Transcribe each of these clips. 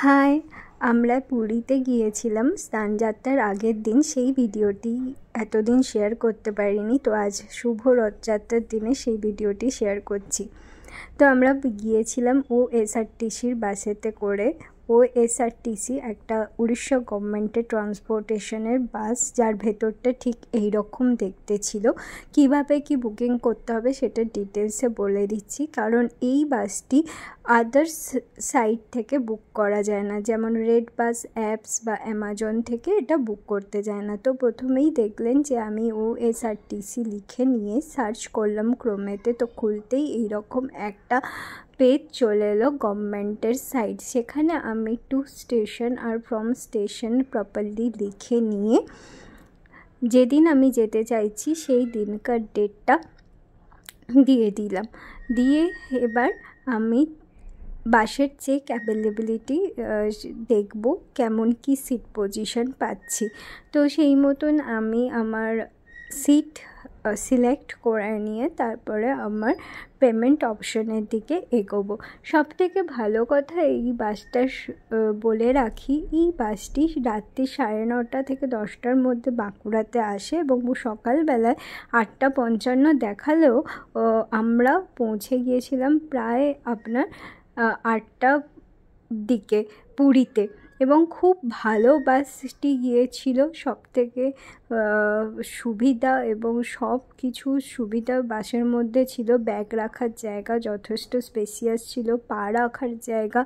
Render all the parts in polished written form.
High, আমরা পুরীতে গিয়েছিলাম স্নানযাত্রার আগের দিন। সেই ভিডিওটি এতদিন শেয়ার করতে পারিনি, তো আজ শুভ রথযাত্রার দিনে সেই ভিডিওটি শেয়ার করছি। তো আমরা গিয়েছিলাম ওএসআরটিসির বাসেতে করে। ওএসআরটিসি একটা উড়িষ্যা গভর্নমেন্টের ট্রান্সপোর্টেশনের বাস, যার ভেতরটা ঠিক এই রকম দেখতে ছিল। কিভাবে কি বুকিং করতে হবে সেটা ডিটেলসে বলে দিচ্ছি, কারণ এই বাসটি আদার্স সাইট থেকে বুক করা যায় না, যেমন রেড বাস অ্যাপস বা অ্যামাজন থেকে এটা বুক করতে যায় না। তো প্রথমেই দেখলেন যে আমি ওএসআরটিসি লিখে নিয়ে সার্চ করলাম ক্রোমেতে, তো খুলতেই এইরকম একটা পেজ চলে এলো গভর্নমেন্টের সাইট। সেখানে আমি two station are from station properly লিখে নিয়ে যেদিন আমি যেতে চাইছি সেই দিনকার ডেটটা দিয়ে দিলাম। দিয়ে এবার আমি বাসের চেক অ্যাভেলেবিলিটি দেখব, কেমন কি সিট পজিশন পাচ্ছি। তো সেই মতন আমি আমার সিট সিলেক্ট করে নিয়ে তারপরে আমার পেমেন্ট অপশনের দিকে এগোবো। সবথেকে ভালো কথা এই বাসটা বলে রাখি, এই বাসটি রাত্রি 9:30 থেকে 10টার মধ্যে বাঁকুড়াতে আসে এবং সকালবেলায় 8:55 দেখালেও আমরা পৌঁছে গিয়েছিলাম প্রায় আপনার 8টার দিকে পুরীতে। এবং খুব ভালো বাসটি গিয়েছিল, সবথেকে সুবিধা এবং সব কিছু সুবিধা বাসের মধ্যে ছিল। ব্যাগ রাখার জায়গা যথেষ্ট স্পেসিয়াস ছিল, পা রাখার জায়গা।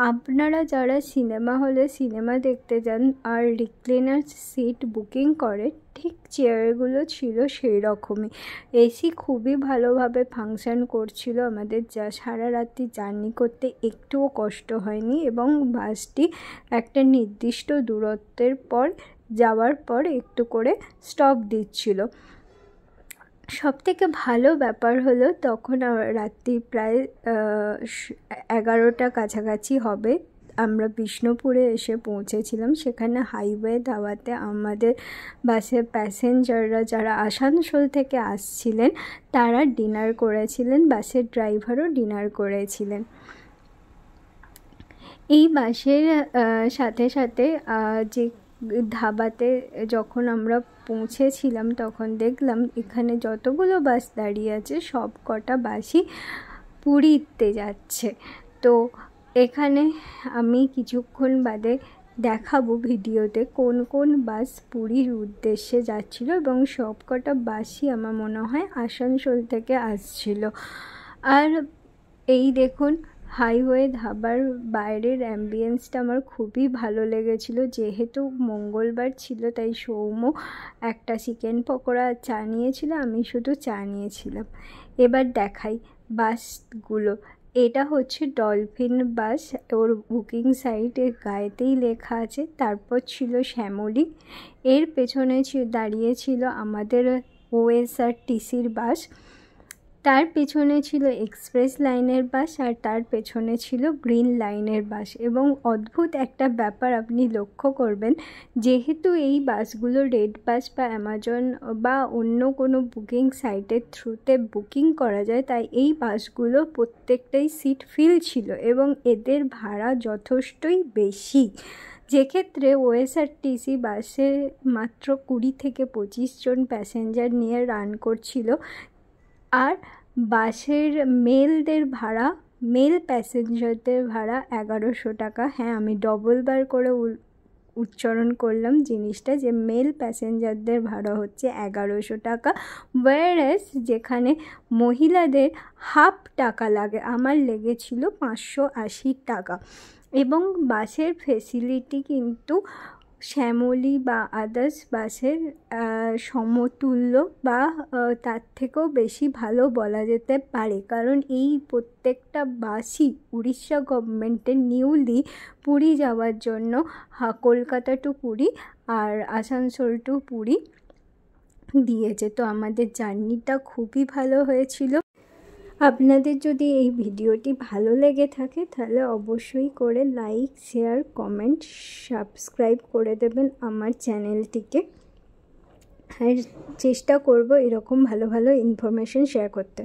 আপনারা যারা সিনেমা হলে সিনেমা দেখতে যান আর রিক্লাইনার সিট বুকিং করে, ঠিক চেয়ারগুলো ছিল সেই রকমই। এসি খুবই ভালোভাবে ফাংশন করছিল, আমাদের সারা রাত্রি জার্নি করতে একটুও কষ্ট হয়নি এবং বাসটি একটা নির্দিষ্ট দূরত্বের পর যাওয়ার পর একটু করে স্টপ দিচ্ছিল। সবথেকে ভালো ব্যাপার হলো তখন রাত্রি প্রায় 11টা কাছাকাছি হবে, আমরা বিষ্ণুপুরে এসে পৌঁছেছিলাম। সেখানে হাইওয়ে ধাবাতে আমাদের বাসের প্যাসেঞ্জাররা যারা আসানসোল থেকে আসছিলেন তারা ডিনার করেছিলেন, বাসের ড্রাইভারও ডিনার করেছিলেন। এই বাসের সাথে সাথে যে ধাবাতে যখন আমরা পৌঁছেছিলাম তখন দেখলাম এখানে যতগুলো বাস দাঁড়িয়ে আছে সব কটা বাসই পুরীতে যাচ্ছে। তো এখানে আমি কিছুক্ষণ বাদে দেখাবো ভিডিওতে কোন কোন বাস পুরীর উদ্দেশ্যে যাচ্ছিল এবং সব কটা বাসই আমার মনে হয় আসানসোল থেকে আসছিল। আর এই দেখুন হাইওয়ে ধাবার বাইরের অ্যাম্বিয়েন্সটা আমার খুবই ভালো লেগেছিল। যেহেতু মঙ্গলবার ছিল তাই সৌম্য একটা চিকেন পকোড়া চা নিয়েছিল, আমি শুধু চা নিয়েছিলাম। এবার দেখাই বাসগুলো। এটা হচ্ছে ডলফিন বাস, ওর বুকিং সাইটের গায়েতেই লেখা আছে। তারপর ছিল শ্যামলী, এর পেছনে দাঁড়িয়েছিল আমাদের ওএসআরটিসির বাস, তার পেছনে ছিল এক্সপ্রেস লাইনের বাস আর তার পেছনে ছিল গ্রিন লাইনের বাস। এবং অদ্ভুত একটা ব্যাপার আপনি লক্ষ্য করবেন, যেহেতু এই বাসগুলো রেড বাস বা অ্যামাজন বা অন্য কোনো বুকিং সাইটের থ্রুতে বুকিং করা যায়, তাই এই বাসগুলো প্রত্যেকটাই সিট ফিল ছিল এবং এদের ভাড়া যথেষ্টই বেশি। যেক্ষেত্রে ওএসআরটিসি বাসে মাত্র 20 থেকে 25 জন প্যাসেঞ্জার নিয়ে রান করছিল। আর বাসের মেল প্যাসেঞ্জারদের ভাড়া 1100 টাকা। হ্যাঁ, আমি ডবলবার করে উচ্চারণ করলাম জিনিসটা, যে মেল প্যাসেঞ্জারদের ভাড়া হচ্ছে 1100 টাকা, ওয়ারএস যেখানে মহিলাদের হাফ টাকা লাগে, আমার লেগেছিল 580 টাকা। এবং বাসের ফেসিলিটি কিন্তু শ্যামলী বা আদার্স বাসের সমতুল্য বা তার থেকেও বেশি ভালো বলা যেতে পারে, কারণ এই প্রত্যেকটা বাসই উড়িষ্যা গভর্নমেন্টের নিউলি পুরী যাওয়ার জন্য কলকাতা টু পুরী আর আসানসোল টু পুরী দিয়েছে। তো আমাদের জার্নিটা খুবই ভালো হয়েছিল। আপনাদের যদি এই ভিডিওটি ভালো লেগে থাকে তাহলে অবশ্যই করে লাইক, শেয়ার, কমেন্ট, সাবস্ক্রাইব করে দেবেন আমার চ্যানেলটিকে। আর চেষ্টা করব এরকম ভালো ভালো ইনফরমেশন শেয়ার করতে।